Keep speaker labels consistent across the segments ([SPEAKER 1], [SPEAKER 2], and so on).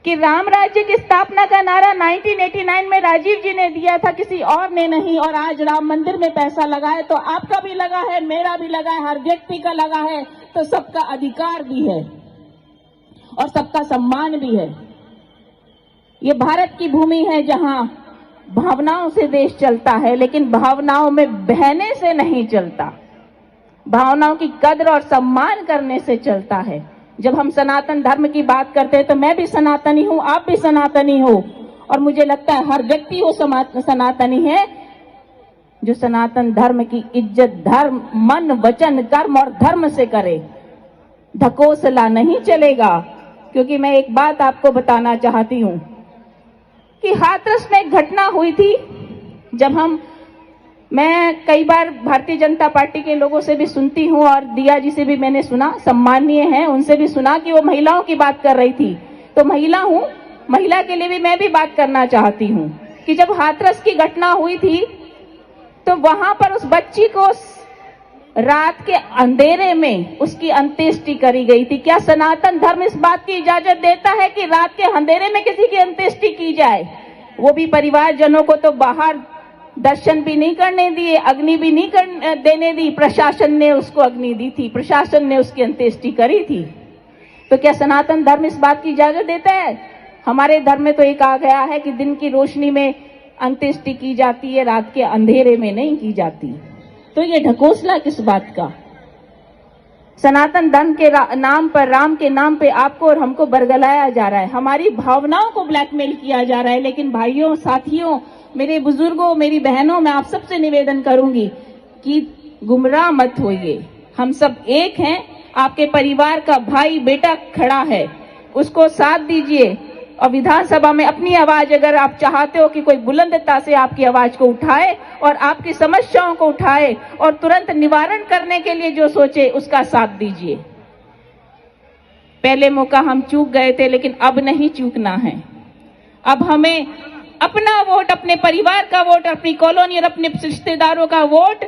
[SPEAKER 1] कि राम राज्य की स्थापना का नारा 1989 में राजीव जी ने दिया था, किसी और ने नहीं। और आज राम मंदिर में पैसा लगा है तो आपका भी लगा है, मेरा भी लगा है, हर व्यक्ति का लगा है, तो सबका अधिकार भी है और सबका सम्मान भी है। ये भारत की भूमि है जहां भावनाओं से देश चलता है, लेकिन भावनाओं में बहने से नहीं चलता, भावनाओं की कद्र और सम्मान करने से चलता है। जब हम सनातन धर्म की बात करते हैं तो मैं भी सनातनी हूं, आप भी सनातनी हो, और मुझे लगता है हर व्यक्ति वो सनातनी है जो सनातन धर्म की इज्जत धर्म मन वचन कर्म और धर्म से करे। ढकोसला नहीं चलेगा। क्योंकि मैं एक बात आपको बताना चाहती हूं कि हाथरस में एक घटना हुई थी। जब मैं कई बार भारतीय जनता पार्टी के लोगों से भी सुनती हूं और दिया जी से भी मैंने सुना, सम्माननीय हैं, उनसे भी सुना कि वो महिलाओं की बात कर रही थी। तो महिला हूं, महिला के लिए भी मैं भी बात करना चाहती हूं कि जब हाथरस की घटना हुई थी तो वहां पर उस बच्ची को रात के अंधेरे में उसकी अंत्येष्टि करी गई थी। क्या सनातन धर्म इस बात की इजाजत देता है कि रात के अंधेरे में किसी की अंत्येष्टि की जाए? वो भी परिवारजनों को तो बाहर दर्शन भी नहीं करने दिए, अग्नि भी नहीं देने दी। प्रशासन ने उसको अग्नि दी थी, प्रशासन ने उसकी अंत्येष्टि करी थी। तो क्या सनातन धर्म इस बात की इजाजत देता है? हमारे धर्म में तो ये कहा गया है कि दिन की रोशनी में अंत्येष्टि की जाती है, रात के अंधेरे में नहीं की जाती। तो ये ढकोसला किस बात का? सनातन धर्म के नाम पर, राम के नाम पे आपको और हमको बरगलाया जा रहा है, हमारी भावनाओं को ब्लैकमेल किया जा रहा है। लेकिन भाइयों, साथियों, मेरे बुजुर्गों, मेरी बहनों, मैं आप सबसे निवेदन करूंगी कि गुमराह मत होइए। हम सब एक हैं। आपके परिवार का भाई बेटा खड़ा है, उसको साथ दीजिए। और विधानसभा में अपनी आवाज, अगर आप चाहते हो कि कोई बुलंदता से आपकी आवाज को उठाए और आपकी समस्याओं को उठाए और तुरंत निवारण करने के लिए जो सोचे, उसका साथ दीजिए। पहले मौका हम चूक गए थे, लेकिन अब नहीं चूकना है। अब हमें अपना वोट, अपने परिवार का वोट, अपनी कॉलोनी और अपने रिश्तेदारों का वोट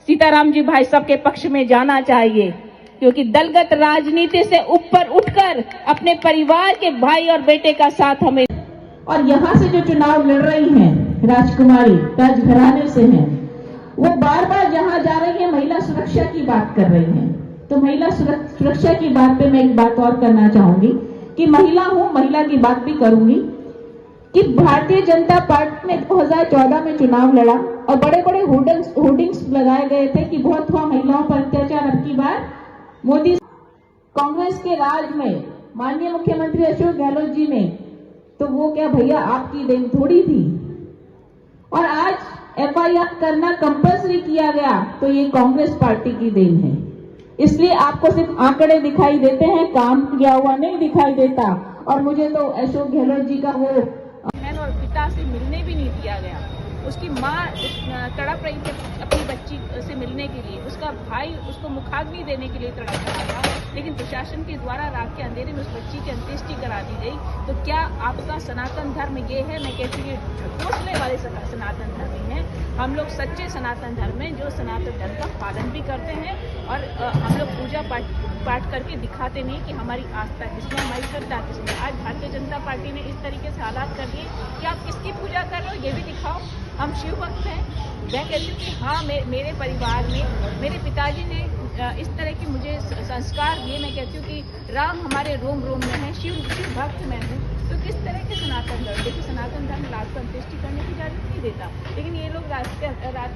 [SPEAKER 1] सीताराम जी भाई साहब के पक्ष में जाना चाहिए। क्योंकि दलगत राजनीति से ऊपर उठकर अपने परिवार के भाई और बेटे का साथ हमें। और यहाँ से जो चुनाव लड़ रही हैं राजकुमारी, राजघराने से हैं, वो बार बार जहां जा रही है महिला सुरक्षा की बात कर रही हैं। तो महिला सुरक्षा की बात पे मैं एक बात और करना चाहूंगी कि महिला हूं, महिला की बात भी करूंगी कि भारतीय जनता पार्टी ने 2014 में चुनाव लड़ा और बड़े बड़े होर्डिंग्स लगाए गए थे कि बहुत हुआ महिलाओं पर अत्याचार। अब की बार मोदी कांग्रेस के राज में माननीय मुख्यमंत्री अशोक गहलोत जी ने, तो वो क्या भैया आपकी देन थोड़ी थी। और आज एफआईआर करना कंपल्सरी किया गया, तो ये कांग्रेस पार्टी की देन है। इसलिए आपको सिर्फ आंकड़े दिखाई देते हैं, काम किया हुआ नहीं दिखाई देता। और मुझे तो अशोक गहलोत जी का वो बहन और पिता से मिलने भी नहीं दिया गया। उसकी माँ तड़प रही थी अपनी बच्ची से मिलने के लिए, उसका भाई उसको मुखाग्नि देने के लिए तड़प रहा था, लेकिन प्रशासन के द्वारा रात के अंधेरे में उस बच्ची की अंत्येष्टि करा दी गई। तो क्या आपका सनातन धर्म ये है? मैं कहती हूँ ढकोसले वाले सनातन धर्म हैं। हम लोग सच्चे सनातन धर्म में जो सनातन धर्म का पालन भी करते हैं और हम लोग पूजा पाठ करके दिखाते नहीं कि हमारी आस्था किसमें, हमारी श्रद्धा किसमें। आज भारतीय जनता पार्टी ने इस तरीके से हालात कर दिए कि आप किसकी पूजा कर रहे हो ये भी दिखाओ। हम शिव भक्त हैं। मैं कहती हूँ कि हाँ, मेरे परिवार में मेरे पिताजी ने इस तरह की मुझे संस्कार दिए। मैं कहती हूँ कि राम हमारे रोम रोम में है, शिव भक्त मैं हूँ। तो किस तरह के सनातन धर्म, देखिए सनातन धर्म रात को अंत्येष्टि करने की इजाजत नहीं देता, लेकिन ये लोग रात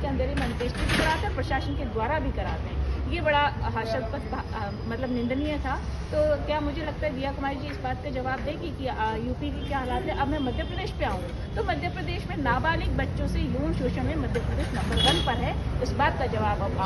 [SPEAKER 1] के अंधेरे में अंत्येष्टि भी कराते हैं, प्रशासन के द्वारा भी कराते हैं। ये बड़ा हास्यास्पद मतलब निंदनीय था। तो क्या मुझे लगता है दिया कुमारी जी इस बात का जवाब देगी कि यूपी की क्या हालात है। अब मैं मध्य प्रदेश पे आऊँ तो मध्य प्रदेश में नाबालिग बच्चों से यौन शोषण में मध्य प्रदेश नंबर 1 पर है। इस बात का जवाब अब